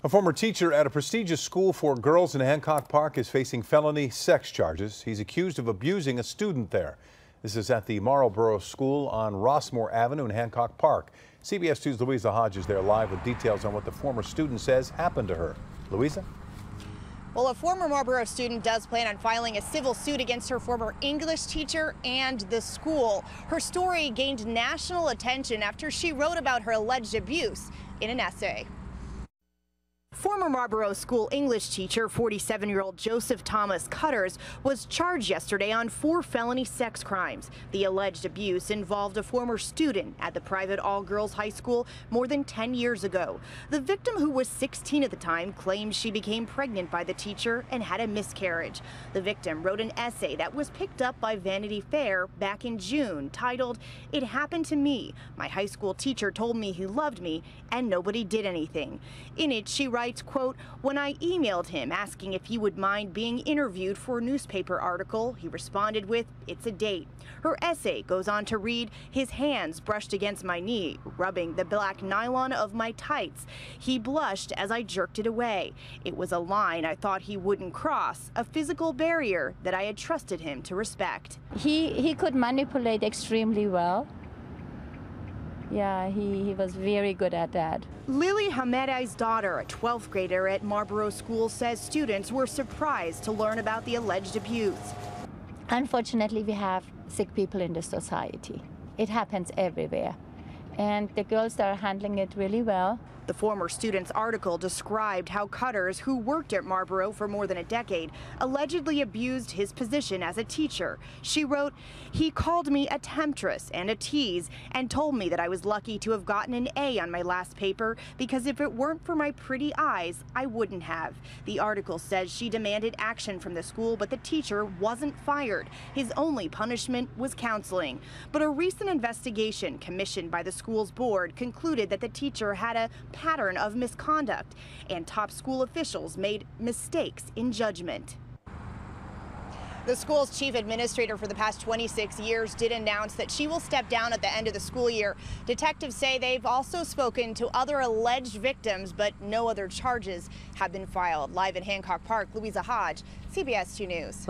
A former teacher at a prestigious school for girls in Hancock Park is facing felony sex charges. He's accused of abusing a student there. This is at the Marlboro School on Rossmore Avenue in Hancock Park. CBS 2's Louisa Hodge is there live with details on what the former student says happened to her. Louisa? Well, a former Marlboro student does plan on filing a civil suit against her former English teacher and the school. Her story gained national attention after she wrote about her alleged abuse in an essay. Former Marlboro School English teacher, 47-year-old Joseph Thomas Cutters, was charged yesterday on 4 felony sex crimes. The alleged abuse involved a former student at the private all-girls high school more than 10 years ago. The victim, who was 16 at the time, claimed she became pregnant by the teacher and had a miscarriage. The victim wrote an essay that was picked up by Vanity Fair back in June, titled, "It Happened to Me. My high school teacher told me he loved me and nobody did anything." In it, she writes, quote, "When I emailed him asking if he would mind being interviewed for a newspaper article, he responded with, 'It's a date.'" Her essay goes on to read, "His hands brushed against my knee, rubbing the black nylon of my tights. He blushed as I jerked it away. It was a line I thought he wouldn't cross, a physical barrier that I had trusted him to respect." He could manipulate extremely well. Yeah, he was very good at that. Lily Hamedai's daughter, a 12th grader at Marlboro School, says students were surprised to learn about the alleged abuse. Unfortunately, we have sick people in the society. It happens everywhere. And the girls are handling it really well. The former student's article described how Cutters, who worked at Marlboro for more than a decade, allegedly abused his position as a teacher. She wrote, "He called me a temptress and a tease and told me that I was lucky to have gotten an A on my last paper because if it weren't for my pretty eyes, I wouldn't have." The article says she demanded action from the school, but the teacher wasn't fired. His only punishment was counseling. But a recent investigation commissioned by the school's board concluded that the teacher had a pattern of misconduct and top school officials made mistakes in judgment. The school's chief administrator for the past 26 years did announce that she will step down at the end of the school year. Detectives say they've also spoken to other alleged victims, but no other charges have been filed. Live in Hancock Park, Louisa Hodge, CBS 2 News.